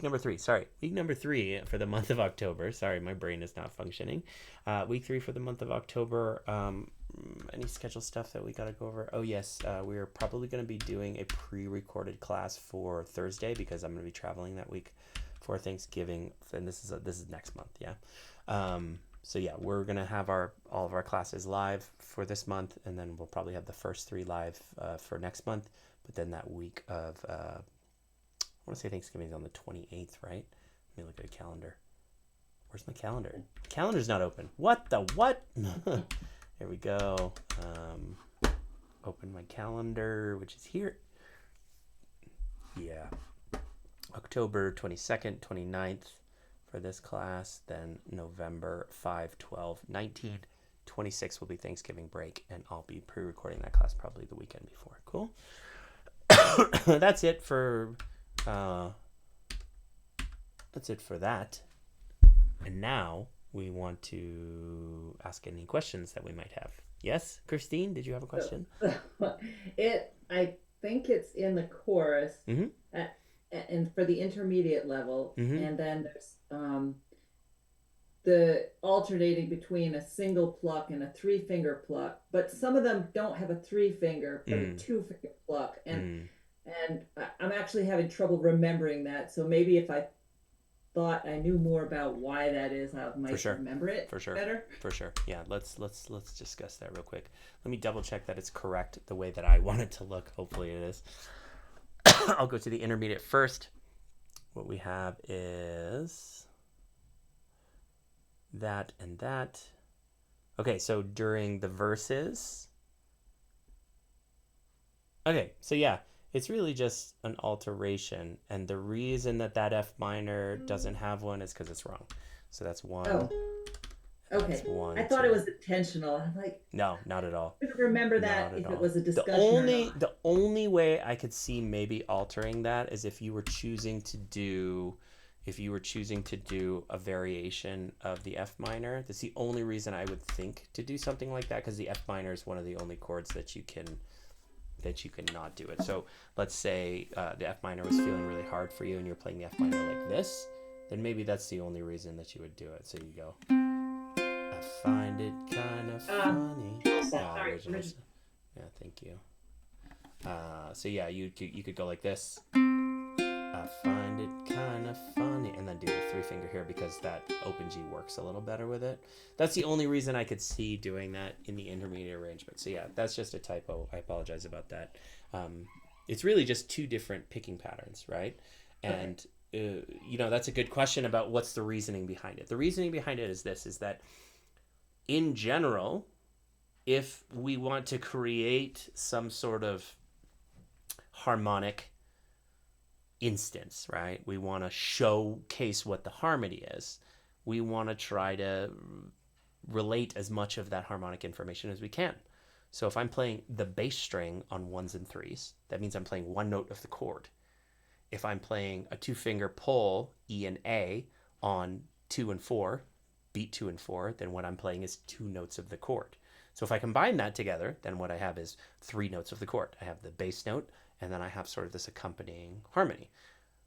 number three. Sorry, week number three for the month of October. Sorry, my brain is not functioning. Week three for the month of October. Any schedule stuff that we got to go over? Oh yes, we're probably going to be doing a pre-recorded class for Thursday because I'm going to be traveling that week for Thanksgiving, and this is next month. Yeah. So yeah, we're gonna have all of our classes live for this month, and then we'll probably have the first three live for next month. But then that week of I want to say Thanksgiving is on the 28th, right? Let me look at a calendar. Where's my calendar? The calendar's not open. What the what? There we go. Open my calendar, which is here. Yeah. October 22nd, 29th for this class. Then November 5, 12, 19, 26 will be Thanksgiving break. And I'll be pre-recording that class probably the weekend before. Cool. That's it for... that's it for that. And now we want to ask any questions that we might have. Yes, Christine, did you have a question? I think it's in the chorus, Mm-hmm. and for the intermediate level, Mm-hmm. and then there's the alternating between a single pluck and a three finger pluck, but some of them don't have a three finger, but a Mm. two finger pluck, Mm. and I'm actually having trouble remembering that. So maybe if I thought I knew more about why that is, I For might sure. remember it For sure. better. For sure. Yeah, let's discuss that real quick. Let me double check that it's correct the way that I want it to look. Hopefully it is. I'll go to the intermediate first. What we have is that and that. Okay, so during the verses. Okay, so yeah, it's really just an alteration, and the reason that F minor doesn't have one is because it's wrong. So that's one, Oh, and that's okay. I one, thought it two. was intentional. I'm like, No, not at all. I couldn't remember that Not at if it all. was a The discussion or only not. the only way I could see maybe altering that is if you were choosing to do a variation of the F minor. That's the only reason I would think to do something like that, because the F minor is one of the only chords that you can not do it. So let's say the F minor was feeling really hard for you and you're playing the F minor like this, then maybe that's the only reason that you would do it. So you go, I find it kind of funny. Sorry. Originals. Yeah, thank you. So yeah, you could go like this. I find it kind of funny, and then do the three finger here because that open G works a little better with it. That's the only reason I could see doing that in the intermediate arrangement. So yeah, that's just a typo. I apologize about that. It's really just two different picking patterns, right? Okay. And that's a good question about what's the reasoning behind it. The reasoning behind it is this: is that in general, if we want to create some sort of harmonic instance, right? We want to showcase what the harmony is. We want to try to relate as much of that harmonic information as we can. So if I'm playing the bass string on ones and threes, that means I'm playing one note of the chord. If I'm playing a two finger pull, E and A, on two and four, beat two and four, then what I'm playing is two notes of the chord. So if I combine that together, then what I have is three notes of the chord. I have the bass note, and then I have sort of this accompanying harmony.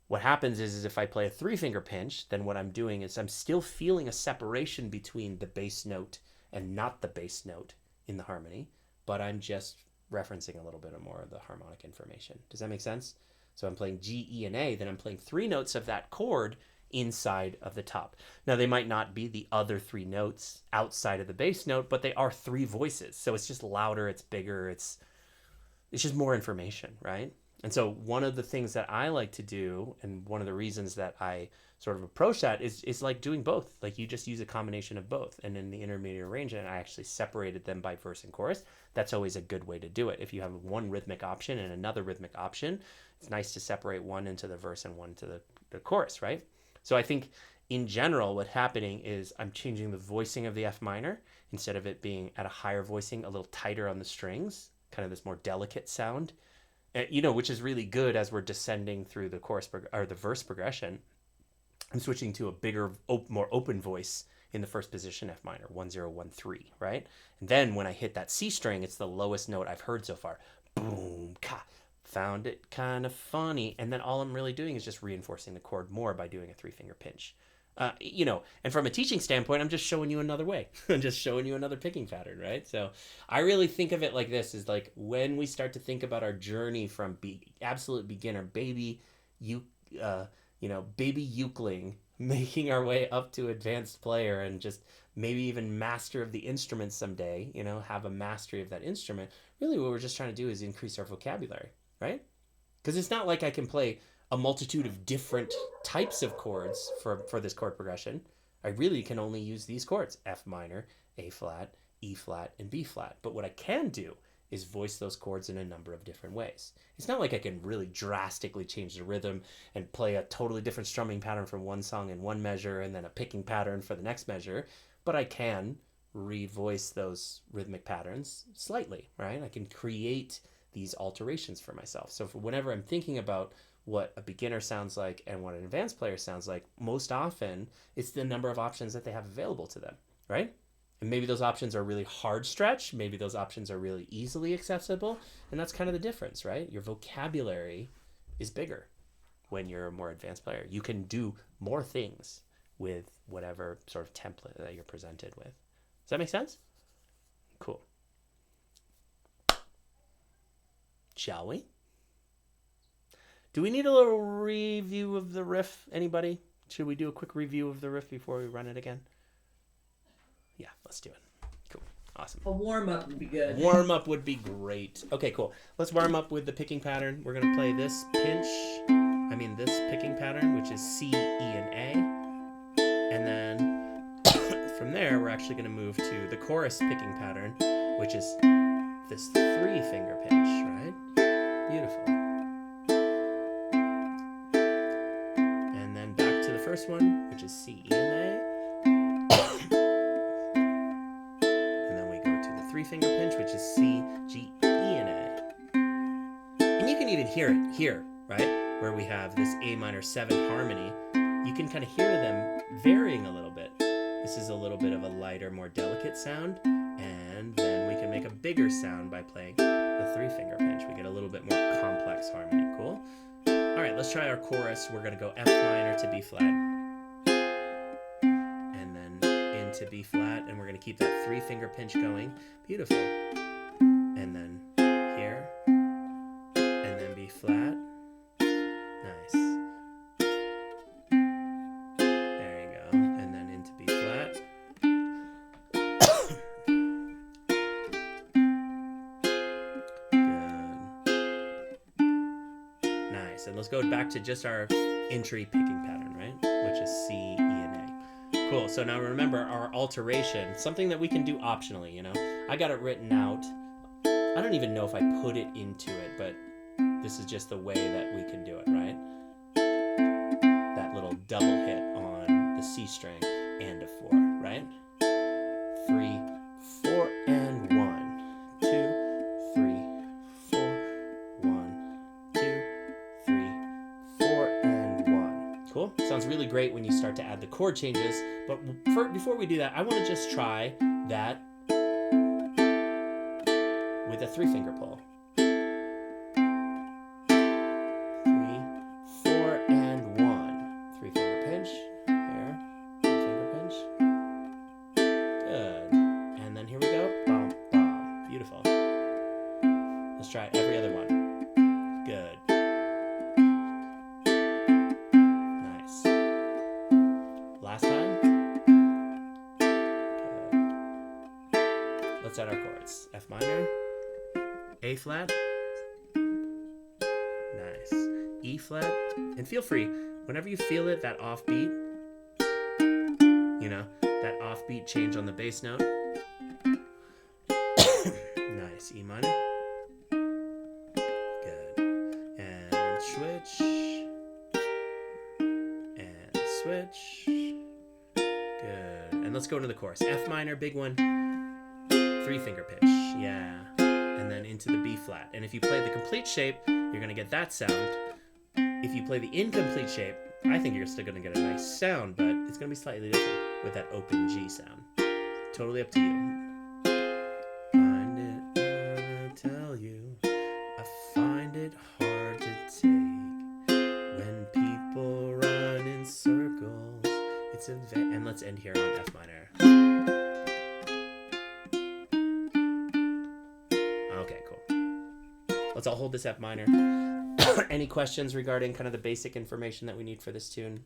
What happens is if I play a three finger pinch, then what I'm doing is I'm still feeling a separation between the bass note and not the bass note in the harmony, but I'm just referencing a little bit more of the harmonic information. Does that make sense? So I'm playing G, E, and A, then I'm playing three notes of that chord inside of the top. Now they might not be the other three notes outside of the bass note, but they are three voices. So it's just louder, it's bigger, it's just more information, right? And so one of the things that I like to do, and one of the reasons that I sort of approach that is like doing both. Like you just use a combination of both. And in the intermediate arrangement, I actually separated them by verse and chorus. That's always a good way to do it. If you have one rhythmic option and another rhythmic option, it's nice to separate one into the verse and one to the chorus, right? So I think in general, what's happening is I'm changing the voicing of the F minor. Instead of it being at a higher voicing, a little tighter on the strings, kind of this more delicate sound, which is really good as we're descending through the chorus or the verse progression. I'm switching to a bigger, more open voice in the first position, F minor, 1013, right? And then when I hit that C string, it's the lowest note I've heard so far. Boom, ka, found it kind of funny. And then all I'm really doing is just reinforcing the chord more by doing a 3-finger pinch. And from a teaching standpoint, I'm just showing you another way. I'm just showing you another picking pattern, right? So I really think of it like this, is like when we start to think about our journey from absolute beginner, baby ukeling, making our way up to advanced player and just maybe even master of the instrument someday, have a mastery of that instrument. Really what we're just trying to do is increase our vocabulary, right? Because it's not like I can play a multitude of different types of chords for this chord progression. I really can only use these chords: F minor, A flat, E flat, and B flat. But what I can do is voice those chords in a number of different ways. It's not like I can really drastically change the rhythm and play a totally different strumming pattern from one song in one measure and then a picking pattern for the next measure, but I can revoice those rhythmic patterns slightly, right? I can create these alterations for myself. So whenever I'm thinking about what a beginner sounds like and what an advanced player sounds like, most often it's the number of options that they have available to them, right? And maybe those options are really hard stretch. Maybe those options are really easily accessible. And that's kind of the difference, right? Your vocabulary is bigger when you're a more advanced player. You can do more things with whatever sort of template that you're presented with. Does that make sense? Cool. Shall we? Do we need a little review of the riff? Anybody? Should we do a quick review of the riff before we run it again? Yeah, let's do it. Cool. Awesome. A warm-up would be good. Warm-up would be great. Okay, cool. Let's warm up with the picking pattern. We're going to play this this picking pattern, which is C, E, and A. And then from there, we're actually going to move to the chorus picking pattern, which is this 3-finger pinch, right? Beautiful. And then back to the first one, which is C, E, and A. And then we go to the 3-finger pinch, which is C, G, E, and A. And you can even hear it here, right? Where we have this A minor 7 harmony. You can kind of hear them varying a little bit. This is a little bit of a lighter, more delicate sound. And then we can make a bigger sound by playing the 3-finger pinch. We get a little bit more complex harmony. Cool? All right, let's try our chorus. We're going to go F minor to B flat. And then into B flat. And we're going to keep that 3-finger pinch going. Beautiful. And then here. And then B flat. Nice. There you go. And then into B flat. And let's go back to just our entry picking pattern, right? Which is C, E, and A. Cool. So now remember our alteration, something that we can do optionally, I got it written out. I don't even know if I put it into it, but this is just the way that we can do it, right? That little double hit on the C string and a 4, right? 3, 4, and 1, 2, 3, 4, 1, 2, 3, 4, and 1. Cool? Sounds really great when you start to add the chord changes, but before we do that, I want to just try that with a 3-finger pull. 3, 4, and 1. 3-finger pinch. Here. 3-finger pinch. Good. And then here we go. Bum, bum. Beautiful. Let's try every other one. Good. Nice. Last time. Good. Let's add our chords. F minor. A flat. Nice. E flat. And feel free, whenever you feel it, that offbeat, that offbeat change on the bass note. Nice. E minor. Good. And switch. And switch. Good. And let's go into the chorus. F minor, big one. 3-finger pinch. Yeah. And then into the B flat. And if you play the complete shape, you're going to get that sound. If you play the incomplete shape, I think you're still going to get a nice sound, but it's going to be slightly different with that open G sound. Totally up to you. Find it, I tell you, I find it hard let's end here on F minor. Okay, cool. Let's all hold this F minor. Any questions regarding kind of the basic information that we need for this tune?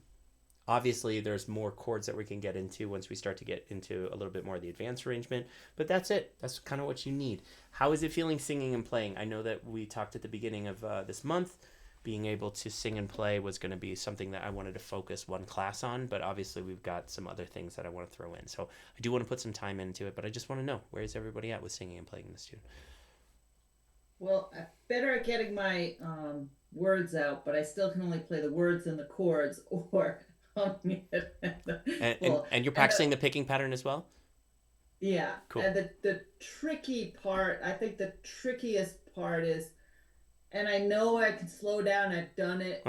Obviously, there's more chords that we can get into once we start to get into a little bit more of the advanced arrangement, but that's it. That's kind of what you need. How is it feeling singing and playing? I know that we talked at the beginning of this month. Being able to sing and play was going to be something that I wanted to focus one class on, but obviously we've got some other things that I want to throw in. So I do want to put some time into it, but I just want to know, where is everybody at with singing and playing this tune? Well, I'm better at getting my words out, but I still can only play the words and the chords or And you're practicing the picking pattern as well? Yeah. Cool. And the tricky part, I think the trickiest part is, and I know I can slow down, I've done it,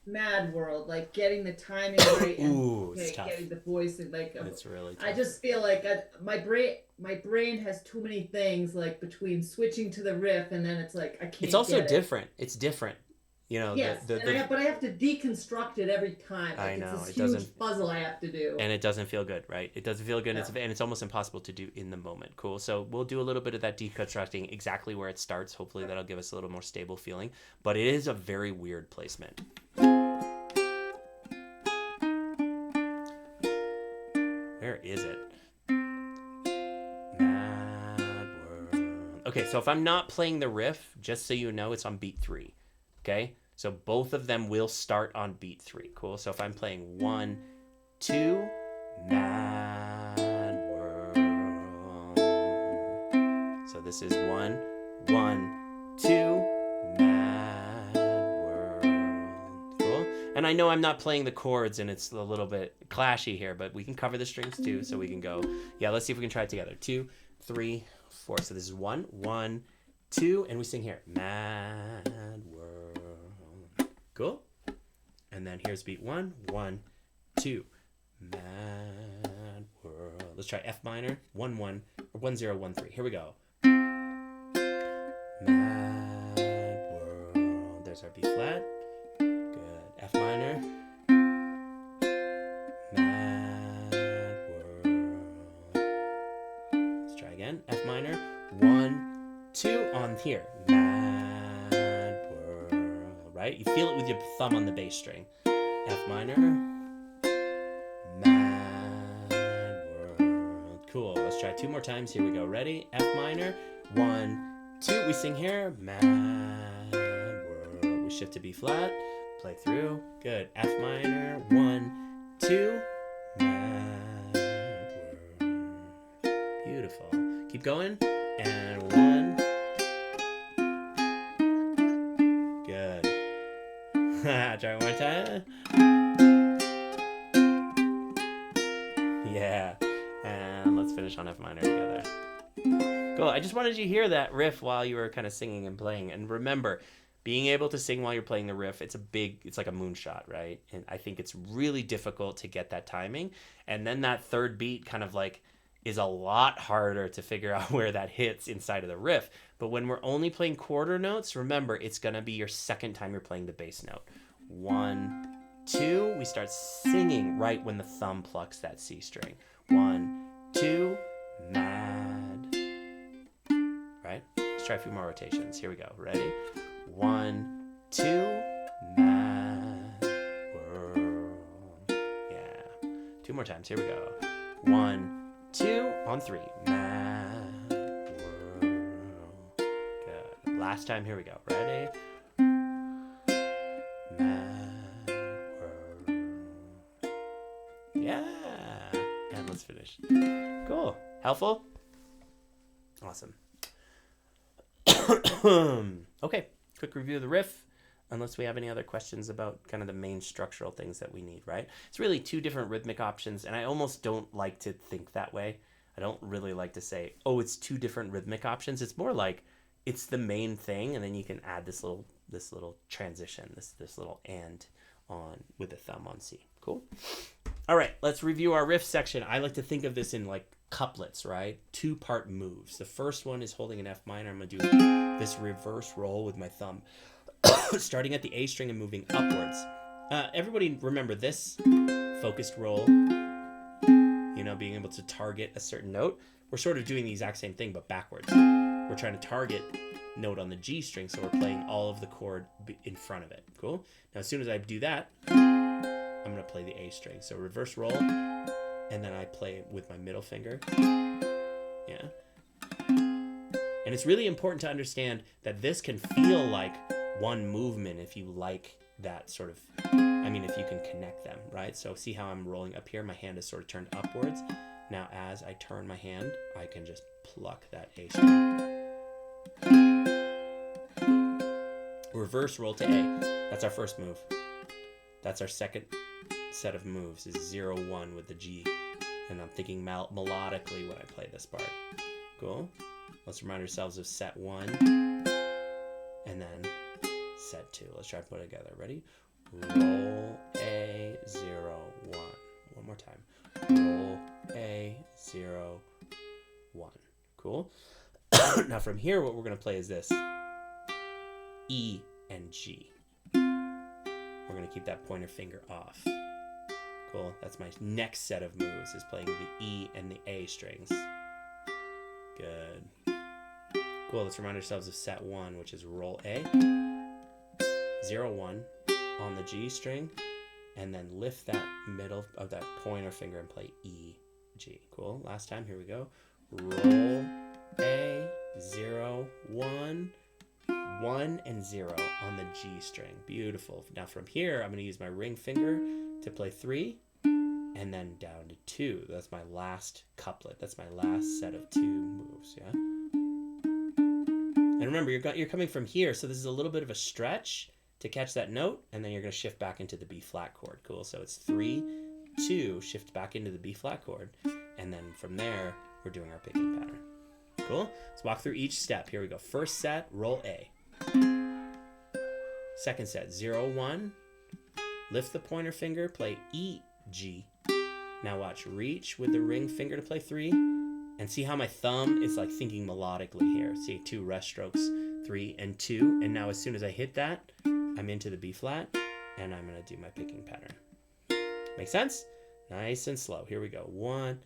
Mad World, like getting the timing right and getting the voice and like it's really tough. I just feel like my brain has too many things, like between switching to the riff and then it's like I can't. It's also different. It's different. You know, yes, but I have to deconstruct it every time. Like, I know. It's this huge puzzle I have to do. And it doesn't feel good, right? It doesn't feel good, and it's almost impossible to do in the moment. Cool. So we'll do a little bit of that deconstructing, exactly where it starts. Hopefully that'll give us a little more stable feeling. But it is a very weird placement. Where is it? Mad World. Okay, so if I'm not playing the riff, just so you know, it's on beat 3. Okay? So both of them will start on beat 3. Cool. So if I'm playing 1, 2, Mad World. So this is 1, 1, 2, Mad World. Cool. And I know I'm not playing the chords and it's a little bit clashy here, but we can cover the strings too. So we can go, yeah, let's see if we can try it together. 2, 3, 4. So this is 1, 1, 2, and we sing here, Mad World. Cool. And then here's beat 1, 1, 2, Mad World. Let's try F minor, 1, 1, or 1, 0, 1, 3. Here we go. Mad World. There's our B flat. Good. F minor. Mad World. Let's try again. F minor, 1, 2 on here. Mad World. Right? You feel it with your thumb on the bass string. F minor. Mad World. Cool. Let's try 2 more times. Here we go. Ready? F minor. 1, 2. We sing here. Mad World. We shift to B flat. Play through. Good. F minor. 1, 2. Mad World. Beautiful. Keep going. And 1. Good. Try one more time. Yeah. And let's finish on F minor together. Cool. I just wanted you to hear that riff while you were kind of singing and playing. And remember, being able to sing while you're playing the riff, it's like a moonshot, right? And I think it's really difficult to get that timing. And then that third beat kind of like is a lot harder to figure out where that hits inside of the riff. But when we're only playing quarter notes, remember, it's going to be your second time you're playing the bass note. 1, 2, we start singing right when the thumb plucks that C string. 1, 2, mad. Right? Let's try a few more rotations. Here we go. Ready? 1, 2, mad world. Yeah. 2 more times. Here we go. 1, 2, on 3. Mad world. Good. Last time. Here we go. Ready? Mad world. Yeah. And let's finish. Cool. Helpful? Awesome. Okay, quick review of the riff, unless we have any other questions about kind of the main structural things that we need, right? It's really 2 different rhythmic options, and I almost don't like to think that way. I don't really like to say, oh, it's 2 different rhythmic options. It's more like it's the main thing, and then you can add this little transition, this little and on with the thumb on C. Cool? All right, let's review our riff section. I like to think of this in like couplets, right? 2-part moves. The first one is holding an F minor. I'm going to do this reverse roll with my thumb, starting at the A string and moving upwards. Everybody remember this focused roll, being able to target a certain note. We're sort of doing the exact same thing, but backwards. We're trying to target note on the G string, so we're playing all of the chord in front of it. Cool? Now, as soon as I do that, I'm going to play the A string. So reverse roll, and then I play with my middle finger. Yeah. And it's really important to understand that this can feel like one movement if you like that sort of, if you can connect them, right? So see how I'm rolling up here? My hand is sort of turned upwards. Now, as I turn my hand, I can just pluck that A string. Reverse roll to A. That's our first move. That's our second set of moves, is 0-1 with the G. And I'm thinking melodically when I play this part. Cool? Let's remind ourselves of set 1 and then set 2. Let's try to put it together. Ready? Roll A, 0, 1. One more time. Roll A, 0, 1. Cool? Now from here, what we're going to play is this. E and G. We're going to keep that pointer finger off. Cool? That's my next set of moves, is playing the E and the A strings. Good. Cool, let's remind ourselves of set 1, which is roll A, 0-1 on the G string, and then lift that middle of that pointer finger and play E, G. Cool, last time, here we go. Roll A, 0, 1, 1 and 0 on the G string. Beautiful. Now from here, I'm going to use my ring finger to play 3, and then down to 2. That's my last couplet. That's my last set of 2 moves, yeah? And remember, you're coming from here, so this is a little bit of a stretch to catch that note, and then you're going to shift back into the B flat chord. Cool, so it's 3, 2, shift back into the B flat chord, and then from there, we're doing our picking pattern. Cool? Let's walk through each step. Here we go. First set, roll A. Second set, 0-1. Lift the pointer finger, play E, G. Now watch, reach with the ring finger to play 3, and see how my thumb is like thinking melodically here. See, 2 rest strokes, 3 and 2, and now as soon as I hit that, I'm into the B flat, and I'm gonna do my picking pattern. Make sense? Nice and slow. Here we go. 1,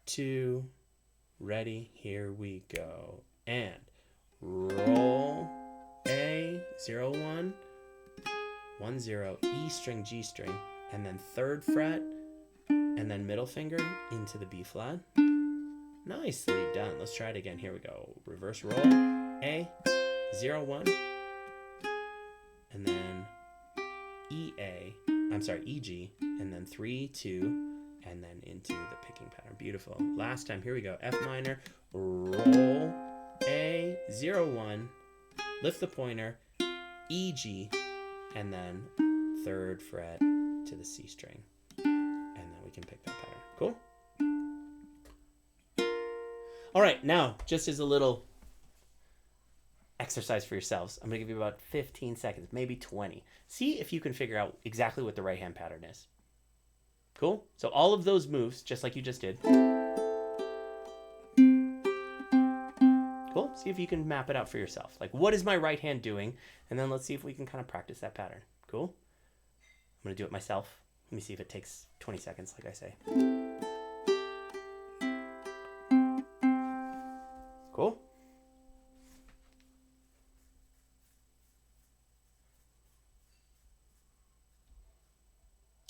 2, ready, here we go. And roll A, 0-1, 1-0, E string, G string, and then 3rd fret, and then middle finger into the B flat. Nicely done. Let's try it again. Here we go. Reverse roll. A, 0-1, and then E, G, and then 3, 2, and then into the picking pattern. Beautiful. Last time. Here we go. F minor. Roll A, 0-1, lift the pointer, E, G, and then 3rd fret to the C string. And then we can pick that pattern. Cool? All right, now, just as a little exercise for yourselves, I'm going to give you about 15 seconds, maybe 20. See if you can figure out exactly what the right hand pattern is. Cool? So all of those moves, just like you just did. Cool? See if you can map it out for yourself. Like, what is my right hand doing? And then let's see if we can kind of practice that pattern. Cool? I'm going to do it myself. Let me see if it takes 20 seconds, like I say. Cool?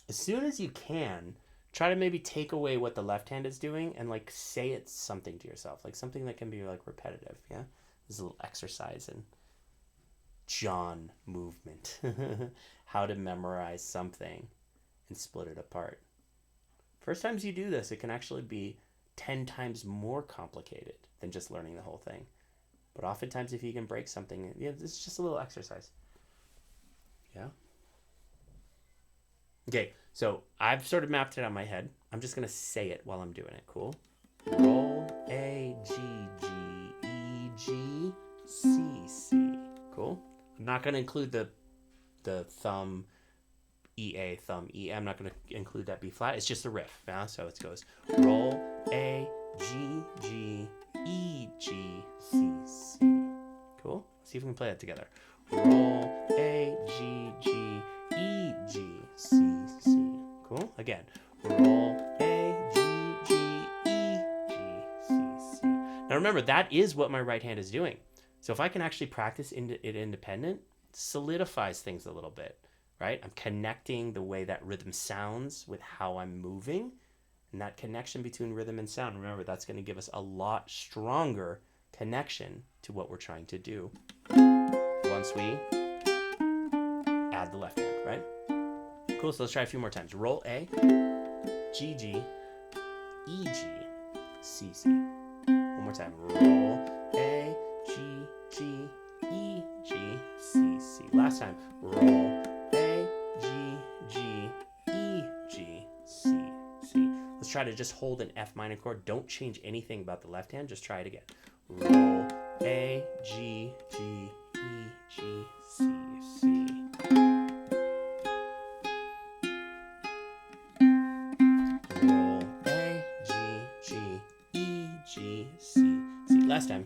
As soon as you can, try to maybe take away what the left hand is doing and like say it's something to yourself, like something that can be like repetitive. Yeah, this is a little exercise in John movement. How to memorize something and split it apart. First times you do this, it can actually be 10 times more complicated than just learning the whole thing. But oftentimes if you can break something, yeah, this is just a little exercise. Yeah. Okay, so I've sort of mapped it out in my head. I'm just going to say it while I'm doing it. Cool? Roll A, G, G, E, G, C, C. Cool? I'm not going to include the thumb, E, A, thumb, E. I'm not going to include that B flat. It's just a riff. Yeah? So it goes roll A, G, G, E, G, C, C. Cool? Let's see if we can play that together. Roll A, G, G, E, G, C, C. Cool? Again, roll A, G, G, E, G, C, C. Now remember, that is what my right hand is doing. So if I can actually practice it independent, solidifies things a little bit, right? I'm connecting the way that rhythm sounds with how I'm moving. And that connection between rhythm and sound, remember, that's going to give us a lot stronger connection to what we're trying to do once we add the left hand, right? Cool, so let's try a few more times. Roll A, G, G, E, G, C, C. One more time. Roll A, G, G, E, G, C, C. Last time. Roll A, G, G, E, G, C, C. Let's try to just hold an F minor chord. Don't change anything about the left hand. Just try it again. Roll A, G, G, E, G, C, C. Roll A, G, G, E, G, C, C. Last time.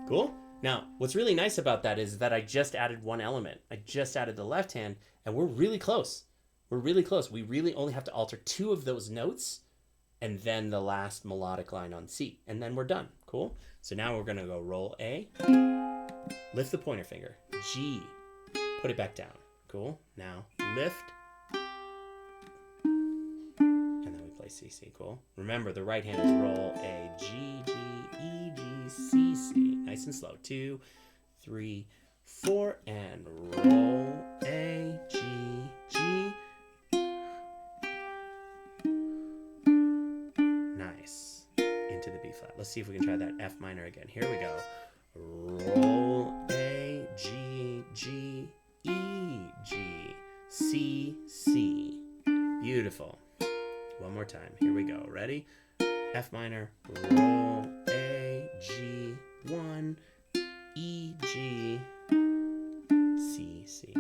Cool? Now, what's really nice about that is that I just added one element. I just added the left hand, and we're really close. We're really close. We really only have to alter 2 of those notes, and then the last melodic line on C, and then we're done. Cool? So now we're going to go roll A, lift the pointer finger, G, put it back down. Cool? Now lift, and then we play C, C. Cool? Remember, the right hand is roll A, G, G, E, G, C, C. Nice and slow. 2, 3, 4, and roll A, G, G. Nice. Into the B flat. Let's see if we can try that F minor again. Here we go. Roll A, G, G, E, G, C, C. Beautiful. One more time. Here we go. Ready? F minor. Roll A, G, 1, E, G, C, C.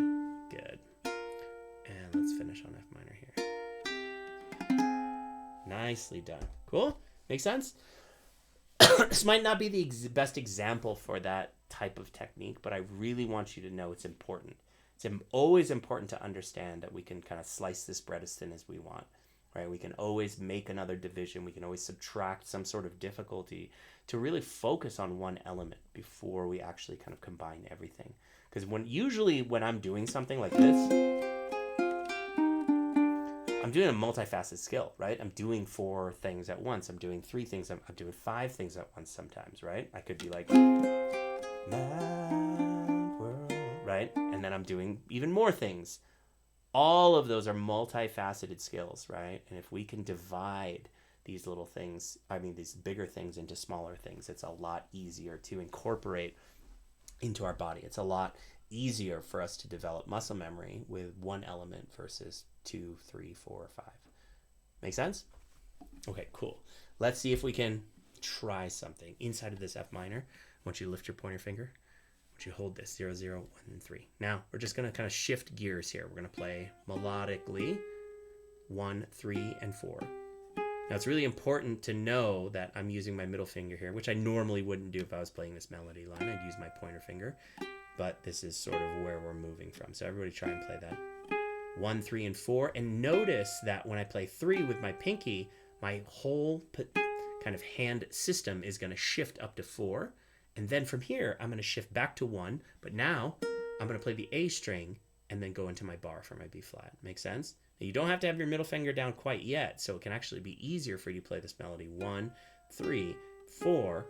Good. And let's finish on F minor here. Nicely done. Cool? Make sense? This might not be the best example for that type of technique, but I really want you to know it's important. It's always important to understand that we can kind of slice this bread as thin as we want, right? We can always make another division. We can always subtract some sort of difficulty to really focus on one element before we actually kind of combine everything. Because usually when I'm doing something like this, I'm doing a multifaceted skill, right? I'm doing 4 things at once. I'm doing 3 things. I'm doing 5 things at once sometimes, right? I could be like, mad world, right? And then I'm doing even more things. All of those are multifaceted skills, right? And if we can divide these little things, these bigger things into smaller things, it's a lot easier to incorporate into our body. It's a lot easier for us to develop muscle memory with one element versus 2, 3, 4, 5. Make sense? Okay, cool. Let's see if we can try something. Inside of this F minor, I want you to lift your pointer finger. I want you to hold this 0, 0, 1, and 3. Now, we're just going to kind of shift gears here. We're going to play melodically 1, 3, and 4. Now, it's really important to know that I'm using my middle finger here, which I normally wouldn't do if I was playing this melody line. I'd use my pointer finger, but this is sort of where we're moving from. So everybody try and play that. 1, 3, and 4. And notice that when I play 3 with my pinky, my whole kind of hand system is going to shift up to 4. And then from here, I'm going to shift back to 1. But now I'm going to play the A string and then go into my bar for my B flat. Make sense? Now, you don't have to have your middle finger down quite yet, so it can actually be easier for you to play this melody. 1, 3, 4,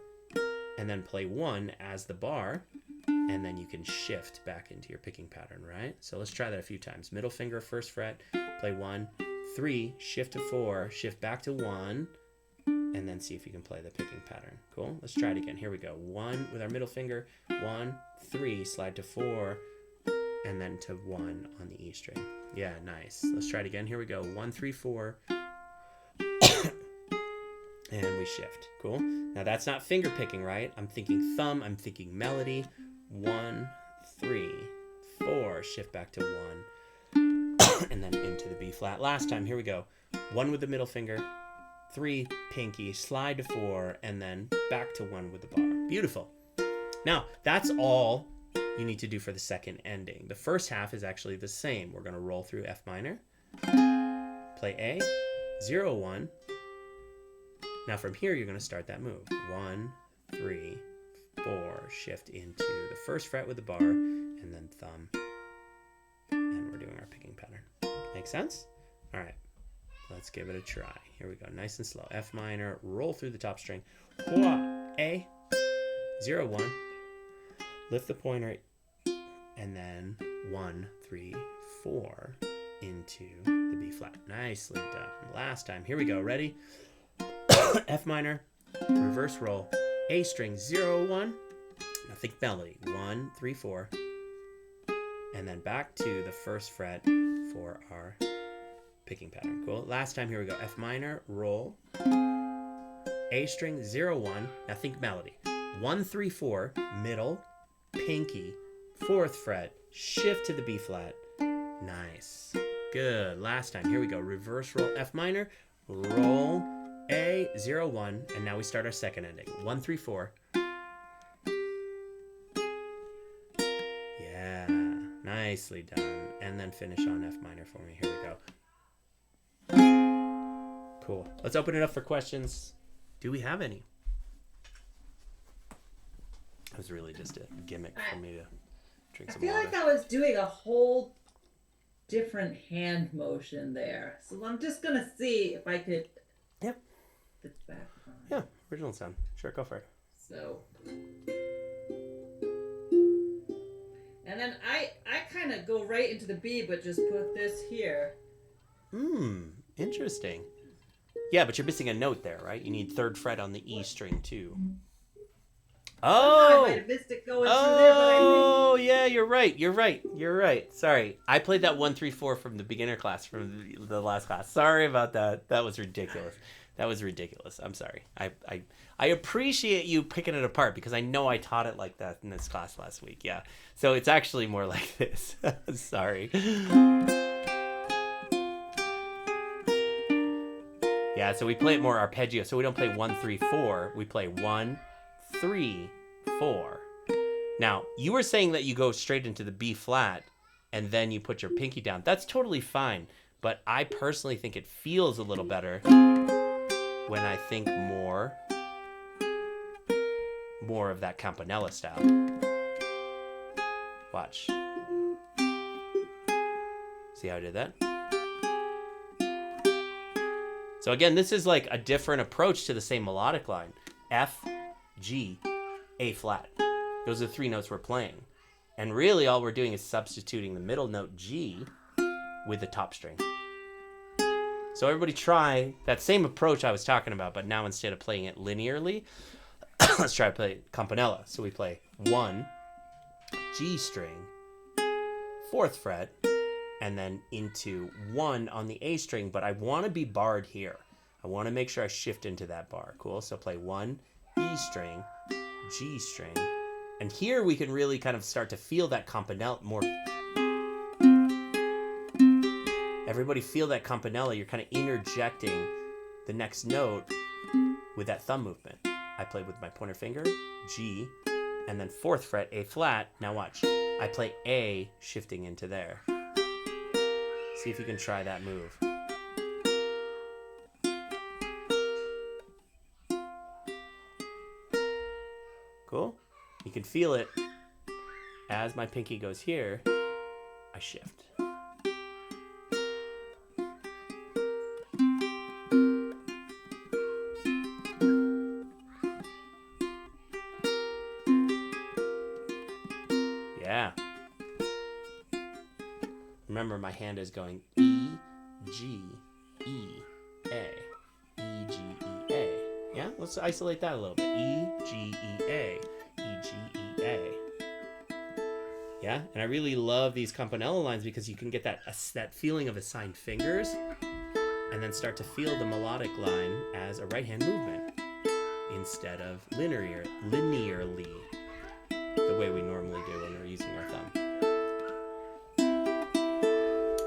and then play 1 as the bar, and then you can shift back into your picking pattern, right? So let's try that a few times. Middle finger, first fret, play 1, 3, shift to 4, shift back to 1, and then see if you can play the picking pattern. Cool? Let's try it again. Here we go. 1 with our middle finger, 1, 3, slide to 4, and then to 1 on the E string. Yeah, nice. Let's try it again. Here we go. 1, 3, 4. And we shift. Cool? Now that's not finger picking, right? I'm thinking thumb. I'm thinking melody. 1, 3, 4. Shift back to 1. And then into the B flat. Last time. Here we go. 1 with the middle finger. 3, pinky. Slide to 4. And then back to 1 with the bar. Beautiful. Now, that's all you need to do for the second ending. The first half is actually the same. We're going to roll through F minor, play A, 0, 1. Now from here, you're going to start that move. 1, 3, 4, shift into the first fret with the bar, and then thumb. And we're doing our picking pattern. Make sense? All right, let's give it a try. Here we go, nice and slow. F minor, roll through the top string. A, 0, 1. Lift the pointer, and then 1, 3, 4 into the B flat. Nicely done. Last time. Here we go. Ready? F minor, reverse roll, A string, 0, 1. Now think melody. 1, 3, 4. And then back to the first fret for our picking pattern. Cool. Last time. Here we go. F minor, roll, A string, 0, 1. Now think melody. 1, 3, 4, middle, pinky, 4th fret, shift to the B flat. Nice. Good. Last time. Here we go. Reverse roll, F minor, roll, A, 0, 1. And now we start our second ending. 1, 3, 4. Yeah. Nicely done. And then finish on F minor for me. Here we go. Cool. Let's open it up for questions. Do we have any? It was really just a gimmick for me to drink some water. I feel like I was doing a whole different hand motion there. So I'm just going to see if I could... Yep. It's back on. Yeah, original sound. Sure, go for it. So... And then I kind of go right into the B, but just put this here. Interesting. Yeah, but you're missing a note there, right? You need 3rd fret on the E string, too. Oh! I might have missed it going through there, but I didn't. Yeah, you're right. Sorry. I played that 1, 3, 4 from the beginner class, from the last class. Sorry about that. That was ridiculous. I'm sorry. I appreciate you picking it apart because I know I taught it like that in this class last week. Yeah. So it's actually more like this. Sorry. Yeah, so we play it more arpeggio. So we don't play 1, 3, 4. We play 1, 3, 4. Now, you were saying that you go straight into the B flat and then you put your pinky down. That's totally fine. But I personally think it feels a little better when I think more of that campanella style. Watch. See how I did that? So again, this is like a different approach to the same melodic line. F, G, A flat. Those are the 3 notes we're playing. And really all we're doing is substituting the middle note G with the top string. So everybody try that same approach I was talking about, but now instead of playing it linearly, let's try to play campanella. So we play 1, G string, 4th fret, and then into 1 on the A string, but I want to be barred here. I want to make sure I shift into that bar. Cool. So play 1, E string, G string, and here we can really kind of start to feel that campanella more. Everybody feel that campanella. You're kind of interjecting the next note with that thumb movement. I play with my pointer finger, G, and then 4th fret, A flat. Now watch. I play A, shifting into there. See if you can try that move. Cool? You can feel it. As my pinky goes here, I shift. Yeah. Remember, my hand is going E, G, E, A. E, G, E, A. Yeah? Let's isolate that a little bit. E, G, E, A. E, G, E, A. Yeah? And I really love these campanella lines because you can get that feeling of assigned fingers and then start to feel the melodic line as a right hand movement instead of linearly the way we normally do when we're using our thumb.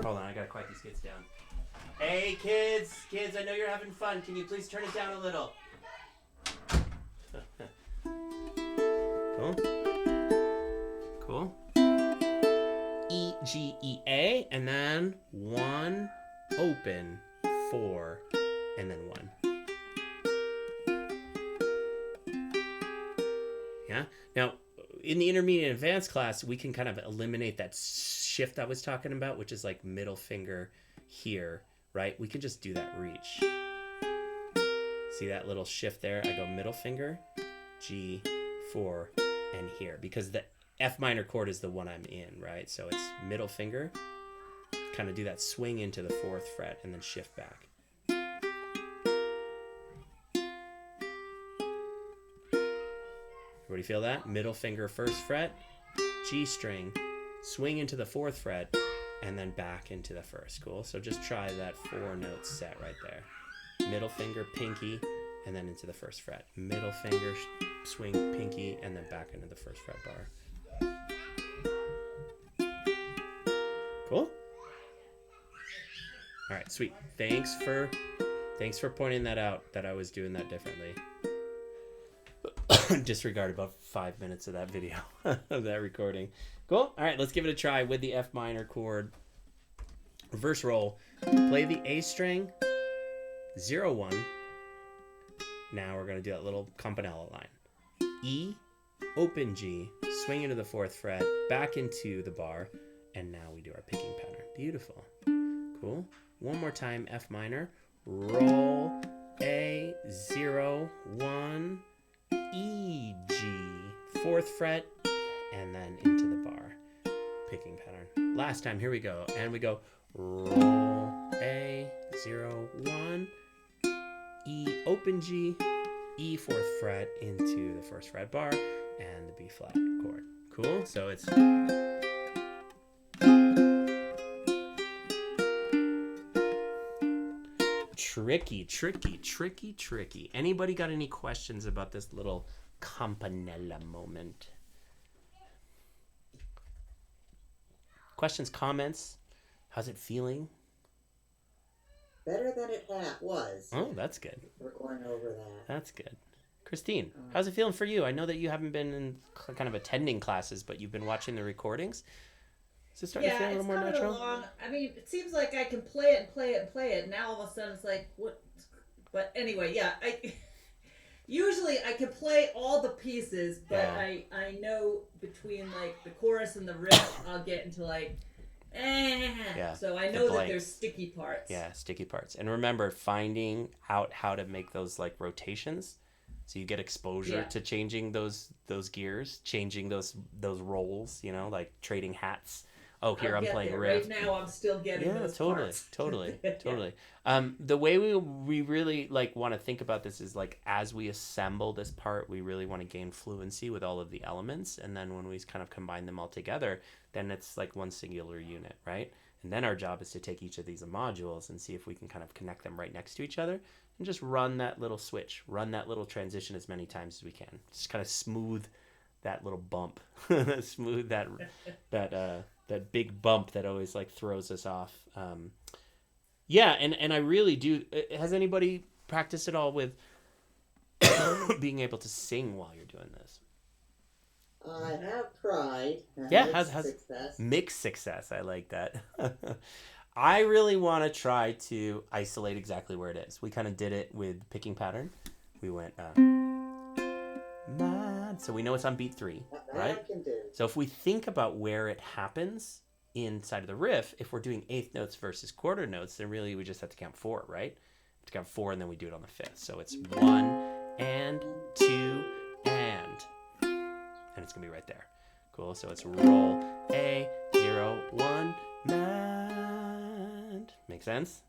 Hold on, I gotta quiet these kids down. Hey kids, I know you're having fun. Can you please turn it down a little? Cool? Cool? E, G, E, A, and then 1, open, 4, and then 1. Yeah. Now, in the intermediate and advanced class, we can kind of eliminate that shift I was talking about, which is like middle finger here, right? We can just do that reach. See that little shift there? I go middle finger, G, 4, and here, because the F minor chord is the one I'm in, right? So it's middle finger, kind of do that swing into the 4th fret, and then shift back. Everybody feel that? Middle finger, 1st fret, G string, swing into the 4th fret, and then back into the 1st. Cool? So just try that 4-note set right there. Middle finger, pinky, and then into the 1st fret. Middle finger, swing, pinky, and then back into the 1st fret bar. Cool? All right, sweet. Thanks for pointing that out, that I was doing that differently. Disregard about 5 minutes of that video, of that recording. Cool? All right, let's give it a try with the F minor chord. Reverse roll. Play the A string, 0, 1. Now we're going to do that little campanella line. E, open G, swing into the 4th fret, back into the bar, and now we do our picking pattern. Beautiful. Cool. One more time, F minor. Roll, A, 0, 1, E, G, 4th fret, and then into the bar. Picking pattern. Last time, here we go. And we go roll, A, 0, 1, E, open G, E, 4th fret, into the 1st fret bar, and the B flat chord. Cool? So it's... Tricky. Anybody got any questions about this little campanella moment? Questions, comments? How's it feeling? Better than it was. Oh, that's good. We're going over that. That's good. Christine, how's it feeling for you? I know that you haven't been in kind of attending classes, but you've been watching the recordings. Is it starting to feel a little more natural? Along. I mean, it seems like I can play it and play it and play it. Now all of a sudden it's like, what? But anyway, yeah. Usually I can play all the pieces, but yeah. I know between like the chorus and the riff, I'll get into like, Yeah. So I know that there's sticky parts. Yeah, sticky parts. And remember, finding out how to make those like rotations, so you get exposure to changing those gears, changing those rolls. You know, like trading hats. Oh, here I'm playing riff. Right now, I'm still getting those parts. Totally. The way we really like want to think about this is like as we assemble this part, we really want to gain fluency with all of the elements, and then when we kind of combine them all together, then it's like one singular unit, right? And then our job is to take each of these modules and see if we can kind of connect them right next to each other, and just run that little switch, run that little transition as many times as we can. Just kind of smooth that little bump, smooth that big bump that always like throws us off. And I really do. Has anybody practiced at all with being able to sing while you're doing this? I have tried. Mixed success. I like that. I really want to try to isolate exactly where it is. We kind of did it with picking pattern. We went so we know it's on beat 3, right? I can do. So if we think about where it happens inside of the riff, if we're doing eighth notes versus quarter notes, then really we just have to count 4, right? To count 4 and then we do it on the 5th. So it's 1 and 2 and it's gonna be right there. Cool. So it's roll A 0 1 and. Make sense?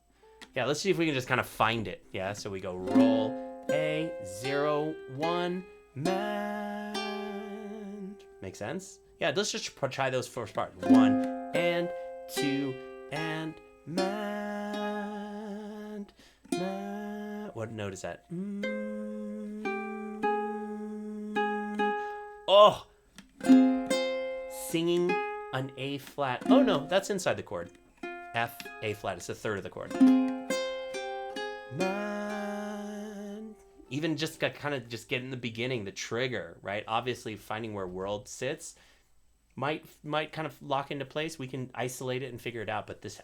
Yeah. Let's see if we can just kind of find it. Yeah. So we go roll A 0 1 and. Make sense? Yeah. Let's just try those first part. 1 and 2 and and. What note is that? Oh, singing an A flat. Oh no, that's inside the chord. F, A flat. It's a third of the chord. Even just kind of just get in the beginning, the trigger, right? Obviously, finding where world sits might kind of lock into place. We can isolate it and figure it out, but this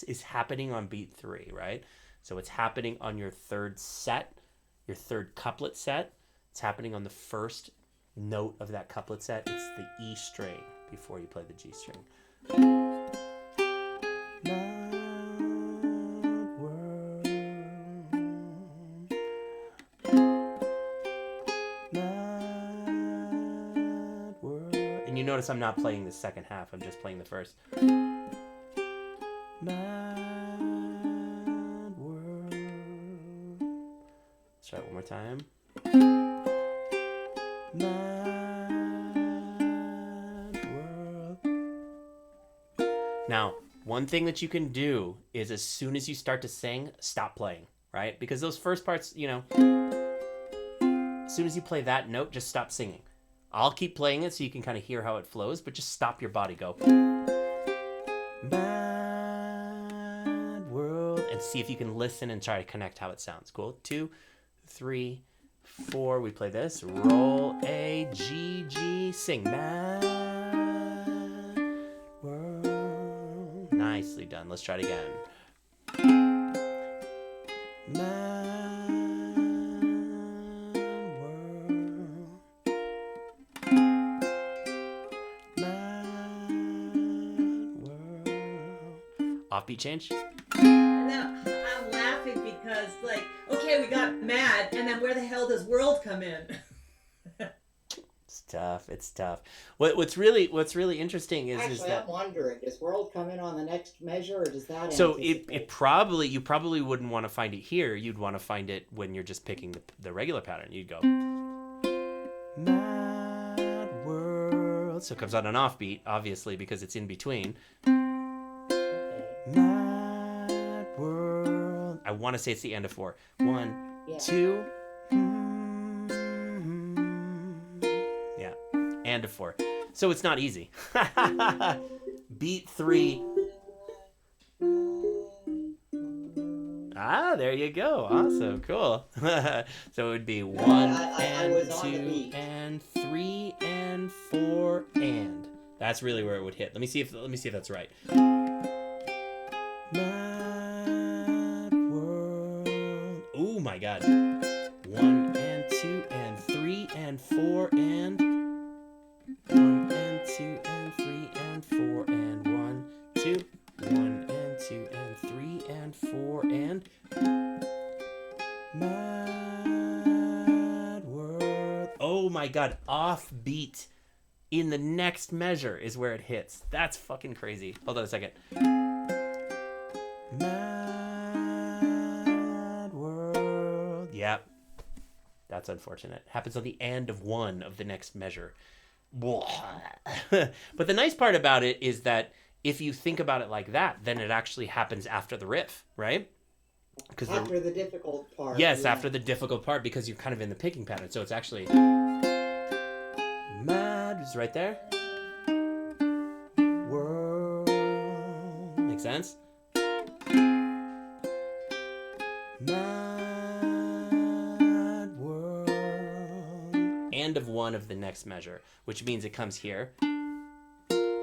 is happening on beat 3, right? So it's happening on your third set, your third couplet set. It's happening on the first note of that couplet set. It's the E string before you play the G string. And you notice I'm not playing the second half, I'm just playing the first. Let's try it one more time. Now, one thing that you can do is as soon as you start to sing, stop playing, right? Because those first parts, you know, as soon as you play that note, just stop singing. I'll keep playing it so you can kind of hear how it flows, but just stop your body, go. Mad world. And see if you can listen and try to connect how it sounds. Cool? 2, 3, 4. We play this. Roll A, G, G, sing. Mad world. Nicely done. Let's try it again. Mad world. Mad world. Offbeat change. And then I'm laughing because, like, okay, we got mad, and then where the hell does world come in? It's tough. It's tough. What's really interesting is Actually, that I'm wondering, does world come in on the next measure, or does that? so it probably you probably wouldn't want to find it here. You'd want to find it when you're just picking the regular pattern. You'd go mad world. So it comes on an offbeat, obviously, because it's in between. Mad world. I want to say it's the end of 4. 1, 2. Yeah, end of 4. So it's not easy. Beat 3. Ah, there you go. Awesome, cool. So it would be 1 and 2 and 3 and 4 and. That's really where it would hit. Let me see if that's right. Mad world. Oh my God. 1 and 2 and 3 and 4 and 1 and 2 and 3 and 4 and 1, 2, 1 and 2 and 3 and 4 and mad world. Oh my God. Offbeat in the next measure is where it hits. That's fucking crazy. Hold on a second. Mad world. Yep. That's unfortunate. Happens on the end of 1 of the next measure. But the nice part about it is that if you think about it like that, then it actually happens after the riff, right? Because after the difficult part. Yes, yeah. After the difficult part, because you're kind of in the picking pattern. So it's actually mad is right there. World. Make sense? Mad world. End of 1 of the next measure, which means it comes here.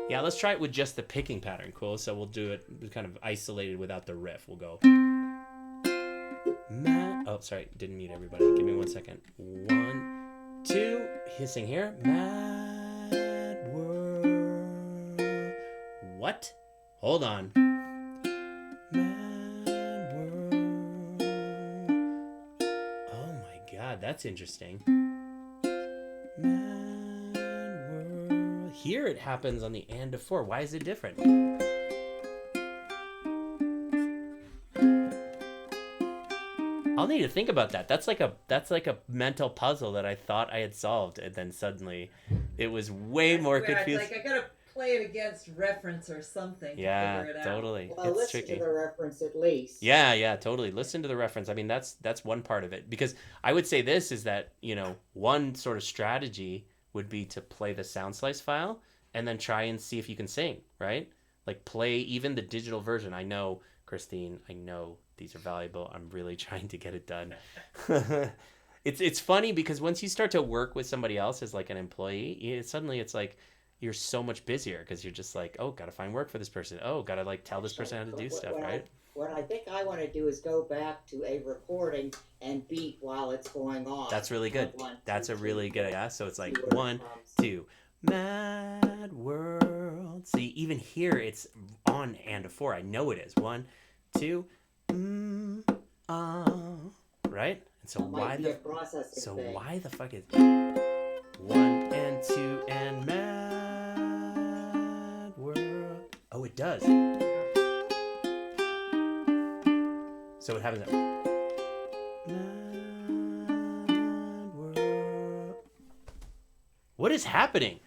Yeah, let's try it with just the picking pattern. Cool. So we'll do it kind of isolated without the riff. We'll go. Oh, sorry. Didn't mute everybody. Give me 1 second. 1, 2. Hissing here. Mad world. What? Hold on. Mad world. Oh my God, that's interesting. Mad world. Here it happens on the end of 4. Why is it different? I'll need to think about that. That's like a mental puzzle that I thought I had solved, and then suddenly it was way more confusing. Like, I gotta play it against reference or something. Yeah, to figure it totally. Well, it's listen tricky. to the reference at least. Yeah, totally. Listen to the reference. I mean, that's one part of it, because I would say this is that, you know, one sort of strategy would be to play the sound slice file and then try and see if you can sing, right? Like play even the digital version. I know, Christine, these are valuable. I'm really trying to get it done. It's funny because once you start to work with somebody else as like an employee, suddenly it's like, you're so much busier because you're just like, oh, gotta find work for this person. Oh, gotta like tell this person how to do stuff, right? What I think I want to do is go back to a recording and beat while it's going on. That's really good. That's a really good, yeah. So it's like 1, 2, mad world. See, even here it's on and a 4. I know it is. 1, 2, right? And so why the fuck is 1 and 2 and mad world? Oh, it does. So it happens. What is happening?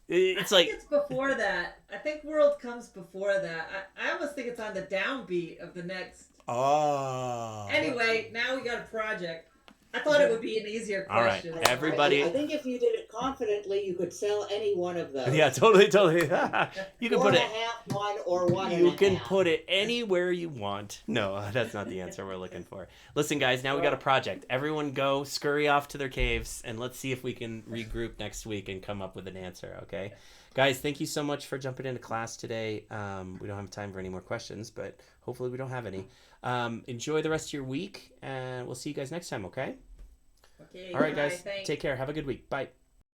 It's like it's before that. I think world comes before that. I almost think it's on the downbeat of the next. Oh. Anyway, now we got a project. I thought it would be an easier question. All right, everybody. I think if you did it confidently, you could sell any one of those. Yeah, totally. You can put it. 4.5, 1, or 1 You can put it anywhere you want. No, that's not the answer we're looking for. Listen, guys, now we got a project. Everyone go scurry off to their caves, and let's see if we can regroup next week and come up with an answer, okay? Guys, thank you so much for jumping into class today. We don't have time for any more questions, but hopefully we don't have any. Enjoy the rest of your week, and we'll see you guys next time, okay? Okay. All right, guys. Thanks. Take care. Have a good week. Bye.